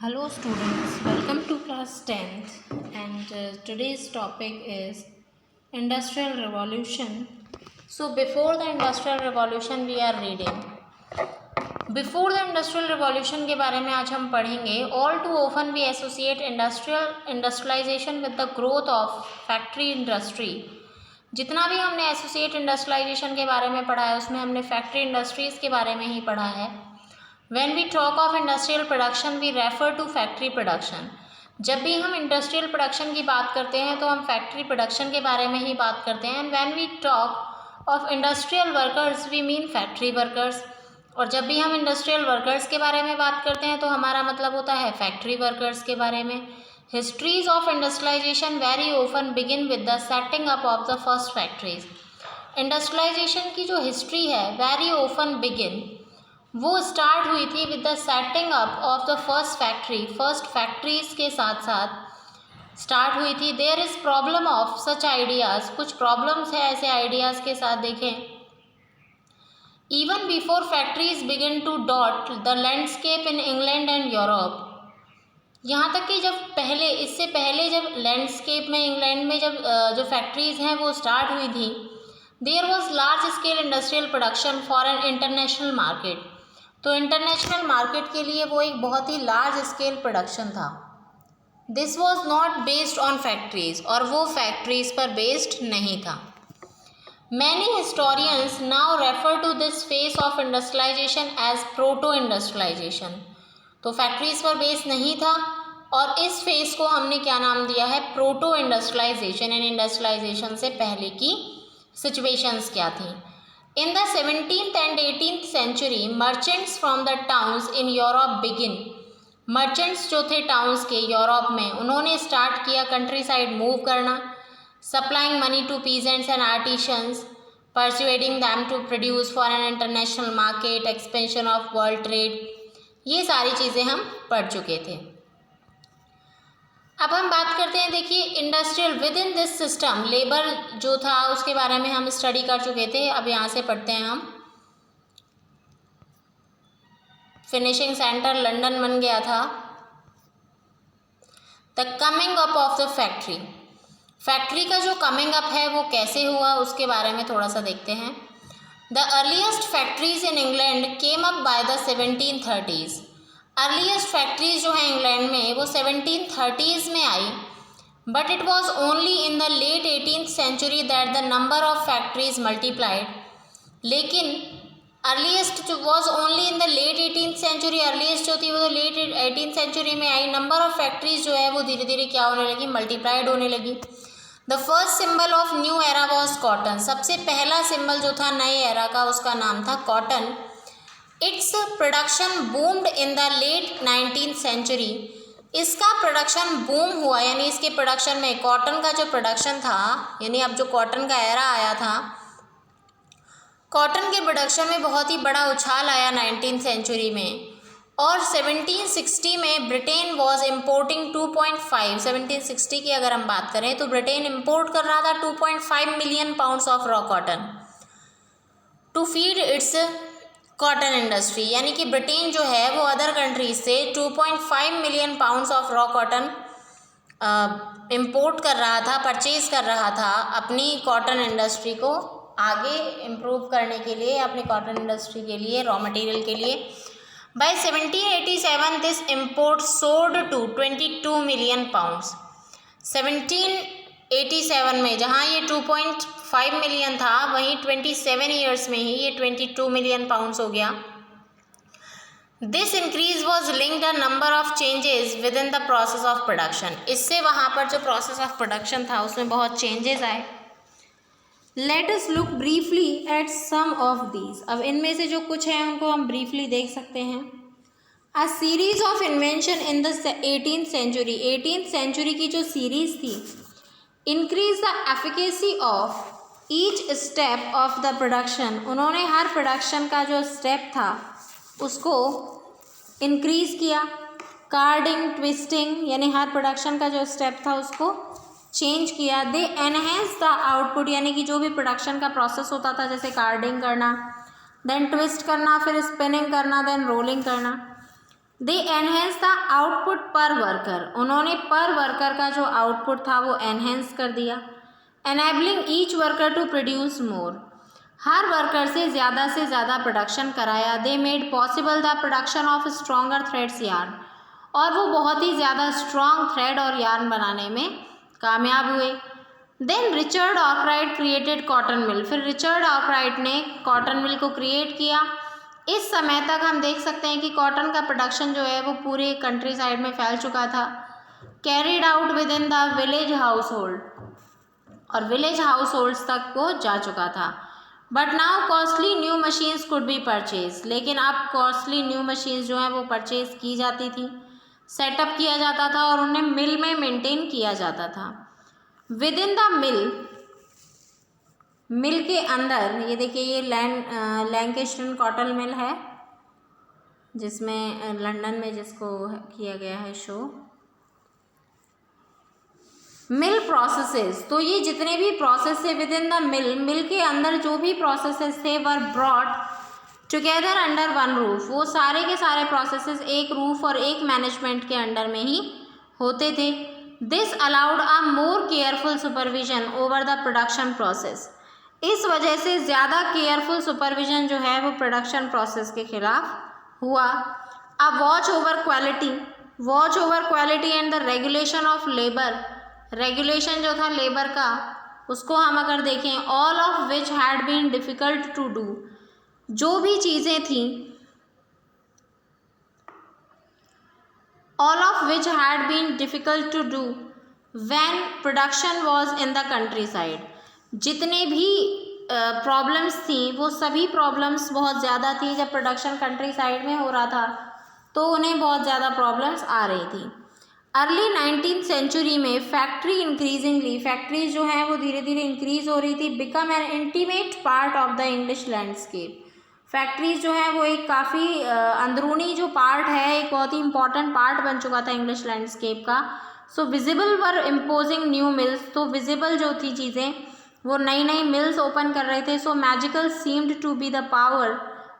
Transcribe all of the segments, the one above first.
Hello students, welcome to class 10th and today's topic is Industrial Revolution. So before the Industrial Revolution we are reading. Before the Industrial Revolution के बारे में आज हम पढ़ेंगे. All too often we associate industrialization with the growth of factory industry. जितना भी हमने associate industrialisation के बारे में पढ़ा है उसमें हमने फैक्ट्री इंडस्ट्रीज़ के बारे में ही पढ़ा है. When we talk of industrial production, we refer to factory production. जब भी हम इंडस्ट्रियल प्रोडक्शन की बात करते हैं तो हम फैक्ट्री प्रोडक्शन के बारे में ही बात करते हैं. And when we talk of industrial workers we mean factory workers. और जब भी हम इंडस्ट्रियल वर्कर्स के बारे में बात करते हैं तो हमारा मतलब होता है फैक्ट्री वर्कर्स के बारे में. Histories of industrialisation very often begin with the setting up of the first factories. Industrialisation की जो हिस्ट्री है वेरी ऑफन बिगिन वो स्टार्ट हुई थी with the setting up of the first factory. First factories के साथ साथ स्टार्ट हुई थी. There is problem of such ideas. कुछ प्रॉब्लम्स है ऐसे आइडियाज़ के साथ. देखें, even before factories begin to dot the landscape in England and Europe. यहाँ तक कि जब पहले इससे पहले जब लैंडस्केप में इंग्लैंड में जब जो फैक्ट्रीज़ हैं वो स्टार्ट हुई थी, there was large scale industrial production for an international market. तो इंटरनेशनल मार्केट के लिए वो एक बहुत ही लार्ज स्केल प्रोडक्शन था. This was not based on factories, और वो फैक्ट्रीज पर बेस्ड नहीं था. Many historians now refer to this phase of industrialisation as proto industrialisation. तो फैक्ट्रीज पर बेस्ड नहीं था और इस फेज को हमने क्या नाम दिया है, प्रोटो इंडस्ट्रियलाइजेशन. एंड इंडस्ट्रियलाइजेशन से पहले की सिचुएशंस क्या थी. In the 17th and 18th century, merchants from the towns in Europe begin. Merchants जो थे टाउन्स के यूरोप में, उन्होंने स्टार्ट किया कंट्री साइड मूव करना. Supplying money to peasants and artisans, persuading them to produce for an international market, expansion of world trade. ये सारी चीज़ें हम पढ़ चुके थे. अब हम बात करते हैं, देखिए, industrial with in this system. Labour जो था उसके बारे में हम स्टडी कर चुके थे. अब यहाँ से पढ़ते हैं हम. फिनिशिंग सेंटर लंदन बन गया था. The coming up of the factory. Factory का जो कमिंग अप है वो कैसे हुआ उसके बारे में थोड़ा सा देखते हैं. The earliest factories in England came up by the 1730s. Earliest factories जो है इंग्लैंड में वो 1730s में आई. But it was only in the late 18th century that the number of factories multiplied. लेकिन अर्लीस्ट जो was only in the late 18th century, earliest जो थी वो लेट 18th सेंचुरी में आई. नंबर ऑफ फैक्ट्रीज जो है वो धीरे धीरे क्या होने लगी, मल्टीप्लाइड होने लगी. The first symbol of new era was cotton. सबसे पहला सिंबल जो था नए एरा का उसका नाम था cotton. Its production boomed in the late 19th century. इसका प्रोडक्शन बूम हुआ, यानी इसके प्रोडक्शन में कॉटन का जो प्रोडक्शन था, यानी अब जो कॉटन का एरा आया था, कॉटन के प्रोडक्शन में बहुत ही बड़ा उछाल आया 19th सेंचुरी में. और 1760 में ब्रिटेन वॉज इम्पोर्टिंग 2.5. 1760 की अगर हम बात करें तो ब्रिटेन इम्पोर्ट कर रहा था 2.5 million pounds of raw cotton to feed its cotton industry. यानी कि ब्रिटेन जो है वो अदर कंट्रीज से 2.5 million pounds of raw cotton import कर रहा था, परचेज कर रहा था अपनी कॉटन इंडस्ट्री को आगे इम्प्रूव करने के लिए, अपनी कॉटन इंडस्ट्री के लिए, रॉ मटेरियल के लिए. By 1787 this import soared to 22 million pounds. 1787 में जहाँ ये 2.5 मिलियन था वहीं 27 ईयर्स में ही ये 22 मिलियन पाउंड्स हो गया. This increase was linked a number of changes with in the process of production. इससे वहाँ पर जो प्रोसेस ऑफ प्रोडक्शन था उसमें बहुत चेंजेस आए. Let us look briefly at some of these. अब इनमें से जो कुछ है उनको हम ब्रीफली देख सकते हैं. A series of invention in the 18th century. 18th century की जो सीरीज थी, increase the efficacy of each step of the production. उन्होंने हर प्रोडक्शन का जो स्टेप था उसको इंक्रीज किया. कार्डिंग, ट्विस्टिंग, यानी हर प्रोडक्शन का जो स्टेप था उसको चेंज किया. दे एनहेंस द आउटपुट, यानी कि जो भी प्रोडक्शन का प्रोसेस होता था जैसे कार्डिंग करना, देन ट्विस्ट करना, फिर स्पिनिंग करना, देन रोलिंग करना. दे एनहेंस द आउटपुट पर वर्कर, उन्होंने पर वर्कर का जो आउटपुट था वो एनहेंस कर दिया। Enabling each worker to produce more, हर वर्कर से ज़्यादा प्रोडक्शन कराया। They made possible the production of stronger threads yarn, और वो बहुत ही ज़्यादा स्ट्रॉन्ग थ्रेड और यार्न बनाने में कामयाब हुए। Then Richard Arkwright created cotton mill, फिर रिचर्ड आर्कराइट ने कॉटन मिल को क्रिएट किया। इस समय तक हम देख सकते हैं कि कॉटन का प्रोडक्शन जो है वो पूरे कंट्री साइड में फैल चुका था। Carried out with in the village house hold, और विलेज हाउस होल्ड्स तक वो जा चुका था। But now costly new machines could be purchase, लेकिन अब कॉस्टली न्यू मशीन्स जो हैं वो परचेज की जाती थी, सेटअप किया जाता था और उन्हें मिल में मेंटेन किया जाता था। विद इन द मिल के अंदर, ये देखिए ये लैंकेस्टर कॉटन मिल है जिसमें लंदन में जिसको किया गया है शो। मिल प्रोसेसेस, तो ये जितने भी प्रोसेस है विद इन द मिल के अंदर जो भी प्रोसेसेस थे were brought together under one roof, वो सारे के सारे प्रोसेसेस एक रूफ और एक मैनेजमेंट के अंडर में ही होते थे। This allowed a more careful supervision over the production process, इस वजह से ज़्यादा केयरफुल सुपरविजन जो है वो प्रोडक्शन प्रोसेस के खिलाफ हुआ। A watch over quality and the regulation of labour, regulation जो था लेबर का उसको हम अगर देखें, all of which had been difficult to do, जो भी चीज़ें थीं, all of which had been difficult to do when production was in the countryside, जितने भी प्रॉब्लम्स थी वो सभी प्रॉब्लम्स बहुत ज़्यादा थी जब प्रोडक्शन कंट्री साइड में हो रहा था, तो उन्हें बहुत ज़्यादा प्रॉब्लम्स आ रही थी। अर्ली 19th सेंचुरी में फैक्ट्रीज जो हैं वो धीरे धीरे इंक्रीज़ हो रही थी। Become an intimate part of the English landscape, factories जो है वो एक काफ़ी अंदरूनी जो पार्ट है, एक बहुत ही इंपॉर्टेंट पार्ट बन चुका था इंग्लिश लैंडस्केप का। सो विजिबल वर इम्पोजिंग न्यू मिल्स, तो विजिबल जो थी चीज़ें वो नई नई मिल्स ओपन कर रहे थे। So magical seemed to be the power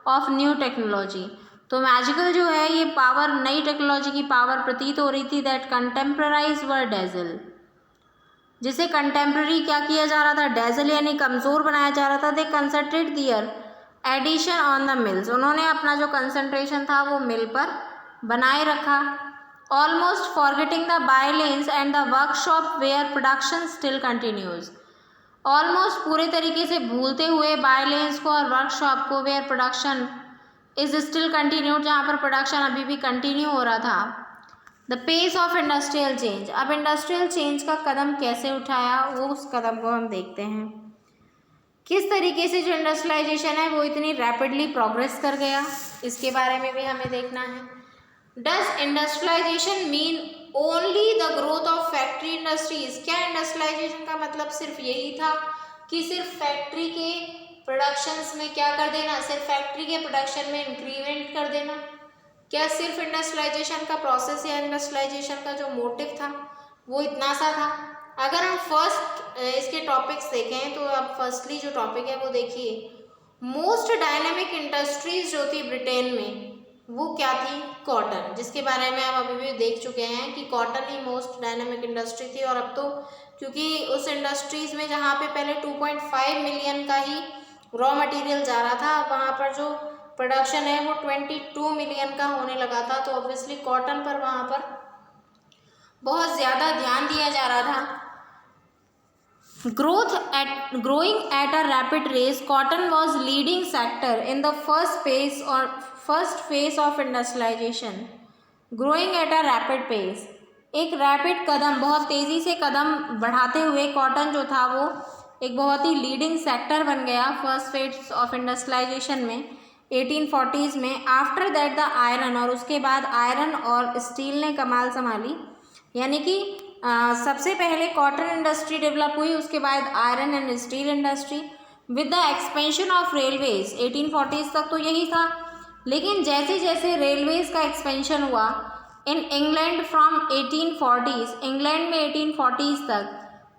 of new technology, तो मैजिकल जो है ये पावर, नई टेक्नोलॉजी की पावर प्रतीत हो रही थी। दैट कंटेम्पररीज वर डेजल, जिसे कंटेम्प्रेरी क्या किया जा रहा था, डेजल यानी कमज़ोर बनाया जा रहा था। They concentrate their addition on the mills, उन्होंने अपना जो कंसंट्रेशन था वो मिल पर बनाए रखा। Almost forgetting the bylanes and the workshop where production still continues, almost पूरे तरीके से भूलते हुए बायलेंस को और वर्कशॉप को, where production is still continued, जहाँ पर प्रोडक्शन अभी भी कंटिन्यू हो रहा था। The pace of industrial change, अब इंडस्ट्रियल चेंज का कदम कैसे उठाया वो उस कदम को हम देखते हैं। किस तरीके से जो इंडस्ट्रियलाइजेशन है वो इतनी रैपिडली प्रोग्रेस कर गया, इसके बारे में भी हमें देखना है। Does industrialisation mean only the growth of factory industries, क्या इंडस्ट्रियलाइजेशन का मतलब सिर्फ यही था कि सिर्फ फैक्ट्री के प्रोडक्शंस में क्या कर देना, सिर्फ फैक्ट्री के प्रोडक्शन में इंक्रीमेंट कर देना, क्या सिर्फ इंडस्ट्रियलाइजेशन का प्रोसेस या इंडस्ट्रियलाइजेशन का जो मोटिव था वो इतना सा था? अगर हम फर्स्ट इसके टॉपिक्स देखें तो अब फर्स्टली जो टॉपिक है वो देखिए, मोस्ट डायनेमिक इंडस्ट्रीज जो थी ब्रिटेन में वो क्या थी, कॉटन, जिसके बारे में हम अभी भी देख चुके हैं कि कॉटन ही मोस्ट डायनेमिक इंडस्ट्री थी। और अब तो क्योंकि उस इंडस्ट्रीज़ में जहाँ पे पहले 2.5 मिलियन का ही रॉ मटेरियल जा रहा था, वहाँ पर जो प्रोडक्शन है वो 22 मिलियन का होने लगा था, तो ऑब्वियसली कॉटन पर वहाँ पर बहुत ज़्यादा ध्यान दिया जा रहा था। Growing at a rapid race, cotton was leading sector in the first phase of industrialization. Growing at a rapid pace, एक रैपिड कदम, बहुत तेज़ी से कदम बढ़ाते हुए कॉटन जो था वो एक बहुत ही लीडिंग सेक्टर बन गया फर्स्ट फेज ऑफ इंडस्ट्रियलाइजेशन में 1840s में। आफ्टर दैट द आयरन, और उसके बाद आयरन और स्टील ने कमाल संभाली, यानी कि सबसे पहले कॉटन इंडस्ट्री डेवलप हुई, उसके बाद iron and steel industry with the expansion of railways. 1840s तक तो यही था, लेकिन जैसे जैसे रेलवेज का एक्सपेंशन हुआ in England from 1840s, England में 1840s तक,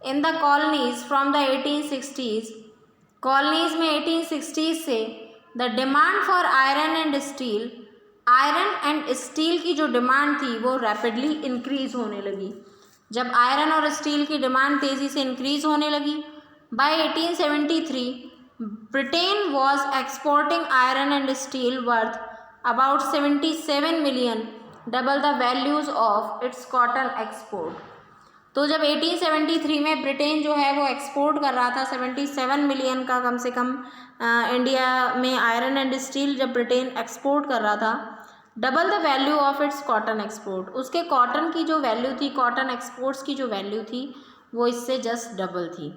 in the colonies from the 1860s, colonies में 1860s से the demand for iron and steel iron and steel की जो डिमांड थी वो रैपिडली इंक्रीज होने लगी। जब आयरन और स्टील की डिमांड तेज़ी से इंक्रीज होने लगी, by 1873 Britain was exporting iron and steel worth about 77 million, double the values of its cotton export. तो जब 1873 में ब्रिटेन जो है वो एक्सपोर्ट कर रहा था 77 मिलियन का कम से कम इंडिया में आयरन एंड स्टील जब ब्रिटेन एक्सपोर्ट कर रहा था, double the value of its cotton export, उसके कॉटन की जो वैल्यू थी, कॉटन एक्सपोर्ट्स की जो वैल्यू थी वो इससे जस्ट डबल थी।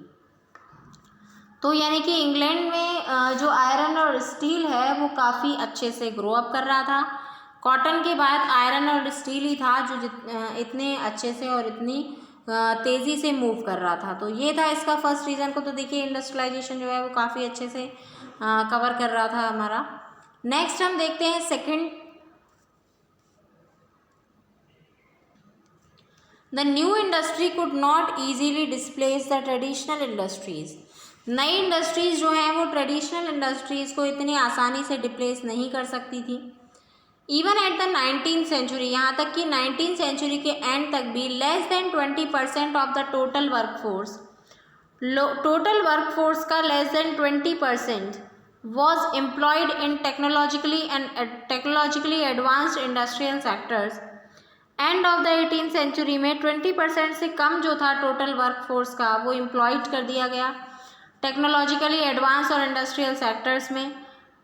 तो यानी कि इंग्लैंड में जो आयरन और स्टील है वो काफ़ी अच्छे से ग्रो अप कर रहा था। कॉटन के बाद आयरन और स्टील ही था जो इतने अच्छे से और इतनी तेज़ी से मूव कर रहा था। तो ये था इसका फर्स्ट रीज़न को। तो देखिए इंडस्ट्रियलाइजेशन जो है वो काफ़ी अच्छे से कवर कर रहा था हमारा। नेक्स्ट हम देखते हैं second, the new industry could not easily displace the traditional industries. नई इंडस्ट्रीज़ जो हैं वो ट्रेडिशनल इंडस्ट्रीज़ को इतनी आसानी से डिप्लेस नहीं कर सकती थी। Even at the 19th century, यहाँ तक कि 19th सेंचुरी के एंड तक भी less than 20% of the total workforce का less than 20% was employed in technologically advanced industrial sectors. End of the 18th century में 20% से कम जो था टोटल वर्कफोर्स का वो एम्प्लॉयड कर दिया गया टेक्नोलॉजिकली एडवांस और इंडस्ट्रियल सेक्टर्स में।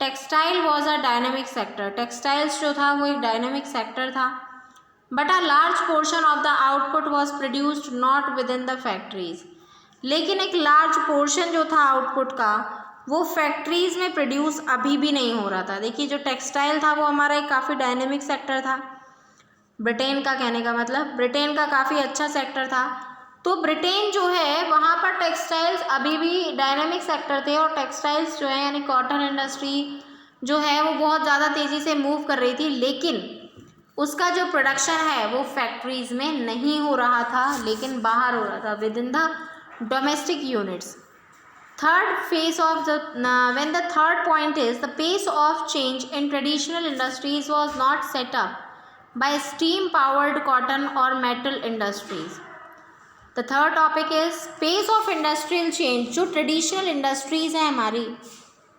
Textile was a dynamic sector, textiles जो था वो एक डायनेमिक सेक्टर था। But a large portion of the output was produced not with in the factories, लेकिन एक लार्ज पोर्शन जो था आउटपुट का वो फैक्ट्रीज में प्रोड्यूस अभी भी नहीं हो रहा था। देखिए जो टेक्सटाइल था वो हमारा एक काफ़ी डायनेमिक सेक्टर था, ब्रिटेन का, कहने का मतलब ब्रिटेन का काफ़ी अच्छा सेक्टर था। तो ब्रिटेन जो है वहाँ पर टेक्सटाइल्स अभी भी डायनेमिक सेक्टर थे और टेक्सटाइल्स जो है यानी कॉटन इंडस्ट्री जो है वो बहुत ज़्यादा तेज़ी से मूव कर रही थी, लेकिन उसका जो प्रोडक्शन है वो फैक्ट्रीज़ में नहीं हो रहा था, लेकिन बाहर हो रहा था within the domestic units. Third phase of the when the third point is the pace of change in traditional industries was not set up by steam powered cotton और metal industries. The third topic is pace of industrial change. जो traditional industries हैं हमारी,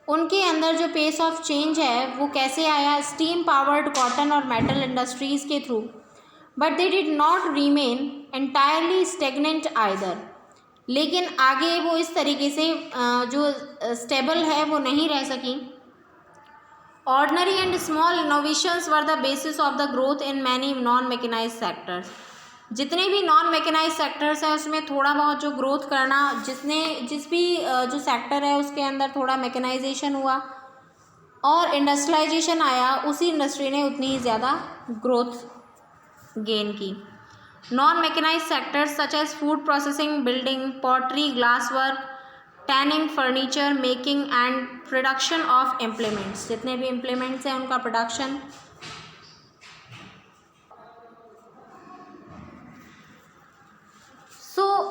उनके अंदर जो pace of change है वो कैसे आया, स्टीम पावर्ड कॉटन और मेटल इंडस्ट्रीज़ के through. But they did not remain entirely stagnant either, लेकिन आगे वो इस तरीके से जो स्टेबल है वो नहीं रह सकी। Ordinary and small innovations were the basis of the growth in many non mechanised sectors. जितने भी नॉन मैकेनाइज्ड सेक्टर्स हैं उसमें थोड़ा बहुत जो ग्रोथ करना, जिस भी जो सेक्टर है उसके अंदर थोड़ा मैकेनाइजेशन हुआ और इंडस्ट्रियलाइजेशन आया, उसी इंडस्ट्री ने उतनी ही ज़्यादा ग्रोथ गेन की। Non mechanised sectors such as food processing, building, pottery, glass work, tanning, furniture making and production of implements. जितने भी इम्प्लीमेंट्स हैं उनका प्रोडक्शन।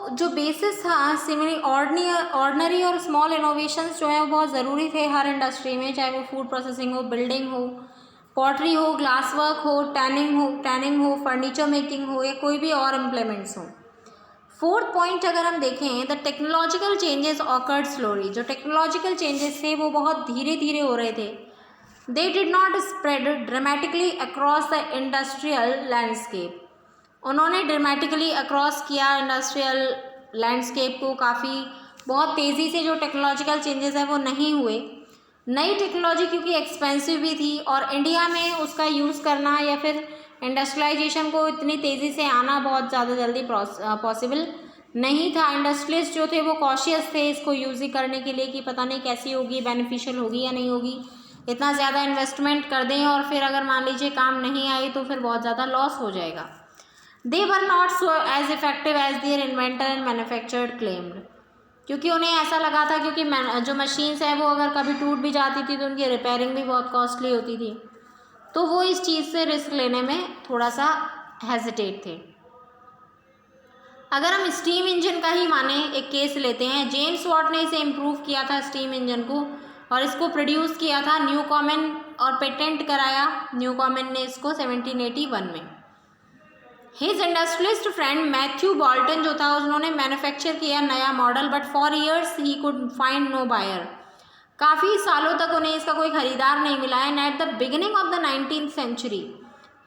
जो बेसिस था, सिमिलरली ऑर्डनरी और स्मॉल इनोवेशंस जो है वो बहुत ज़रूरी थे हर इंडस्ट्री में, चाहे वो फूड प्रोसेसिंग हो, बिल्डिंग हो, पॉटरी हो, ग्लास वर्क हो, टैनिंग हो, फर्नीचर मेकिंग हो, या कोई भी और इम्प्लीमेंट्स हो। फोर्थ पॉइंट अगर हम देखें, the technological changes awkward slowly. जो टेक्नोलॉजिकल चेंजेस थे वो बहुत धीरे धीरे हो रहे थे। They did not spread dramatically across the industrial landscape. उन्होंने ड्रामेटिकली अक्रॉस किया इंडस्ट्रियल लैंडस्केप को, काफ़ी बहुत तेज़ी से जो टेक्नोलॉजिकल चेंजेस है वो नहीं हुए। नई टेक्नोलॉजी क्योंकि एक्सपेंसिव भी थी और इंडिया में उसका यूज़ करना या फिर इंडस्ट्रियलाइजेशन को इतनी तेज़ी से आना बहुत ज़्यादा जल्दी पॉसिबल नहीं था। इंडस्ट्रियलिस्ट जो थे वो कॉशियस थे इसको यूज़ ही करने के लिए कि पता नहीं कैसी होगी, बेनिफिशियल होगी या नहीं होगी, इतना ज़्यादा इन्वेस्टमेंट कर दें और फिर अगर मान लीजिए काम नहीं आई तो फिर बहुत ज़्यादा लॉस हो जाएगा। They were not so as effective as their inventor and manufacturer claimed। क्योंकि उन्हें ऐसा लगा था क्योंकि जो मशीन्स हैं वो अगर कभी टूट भी जाती थी तो उनकी रिपेयरिंग भी बहुत कॉस्टली होती थी, तो वो इस चीज़ से रिस्क लेने में थोड़ा सा हेजिटेट थे। अगर हम स्टीम इंजन का ही माने, एक केस लेते हैं, जेम्स वॉट ने इसे इम्प्रूव किया था स्टीम इंजन को और इसको प्रोड्यूस किया था न्यू कॉमन और पेटेंट कराया न्यूकॉमन ने इसको 1781 में। His industrialist friend Matthew Boulton जो था उन्होंने मैन्युफैक्चर किया नया model, but for years he could find no buyer. काफ़ी सालों तक उन्हें इसका कोई ख़रीदार नहीं मिला। And at the beginning of the 19th century,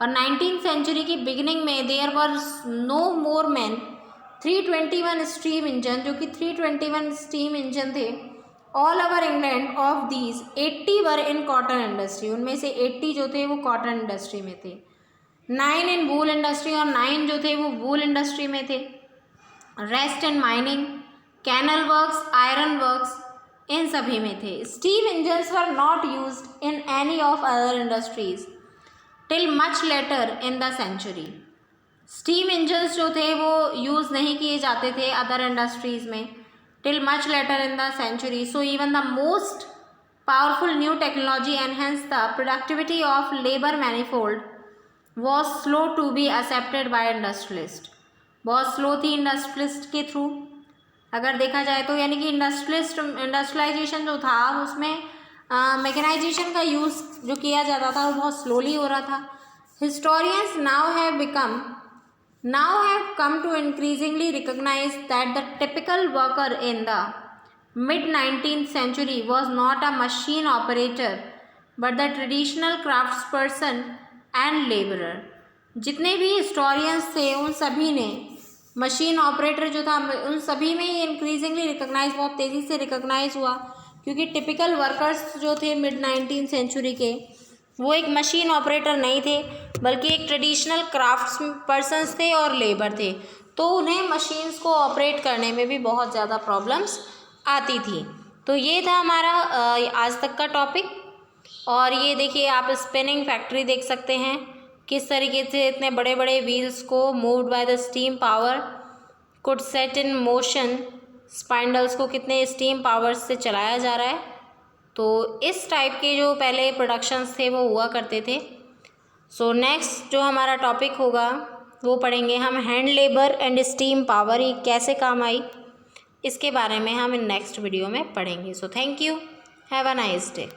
और 19th सेंचुरी की बिगिनिंग में there were no more than 321 steam engine, जो कि 321 स्टीम इंजन थे all over England. Of these 80 were in cotton industry, उनमें से 80 जो थे वो कॉटन इंडस्ट्री में थे, 9 इन वूल इंडस्ट्री, और 9 जो थे वो वूल इंडस्ट्री में थे। Rest in mining, canal works, iron works, इन सभी में थे। Steam engines were not used in any of other industries till much later in the century. Steam engines जो थे वो यूज़ नहीं किए जाते थे अदर इंडस्ट्रीज़ में till much later in the century. So even the most powerful new technology enhance the productivity of labour manifold was slow to be accepted by industrialist. बहुत slow थी इंडस्ट्रियलिस्ट के through अगर देखा जाए तो, यानी कि इंडस्ट्रियलाइजेशन जो था उसमें मैकेनाइजेशन का यूज़ जो किया जाता था वो बहुत स्लोली हो रहा था। Historians now have come to increasingly recognize that the typical worker in the mid-19th century was not a machine operator but the traditional craftsperson and laborer। जितने भी हिस्टोरियंस थे उन सभी ने मशीन ऑपरेटर जो था उन सभी में ये इंक्रीजिंगली रिकॉग्नाइज, बहुत तेज़ी से रिकॉग्नाइज हुआ, क्योंकि टिपिकल वर्कर्स जो थे मिड-19th सेंचुरी के वो एक मशीन ऑपरेटर नहीं थे बल्कि एक ट्रेडिशनल क्राफ्ट्स पर्सन्स थे और लेबर थे, तो उन्हें मशीन्स को ऑपरेट करने में भी बहुत ज़्यादा प्रॉब्लम्स आती थी। तो ये था हमारा आज तक का टॉपिक। और ये देखिए आप स्पिनिंग फैक्ट्री देख सकते हैं किस तरीके से इतने बड़े बड़े व्हील्स को moved by the steam power could set in motion, spindles को कितने स्टीम पावर से चलाया जा रहा है। तो इस टाइप के जो पहले प्रोडक्शंस थे वो हुआ करते थे। सो नेक्स्ट जो हमारा टॉपिक होगा वो पढ़ेंगे हम hand labour and steam power, ये कैसे काम आई, इसके बारे में हम इन नेक्स्ट वीडियो में पढ़ेंगे। So thank you, have a nice day.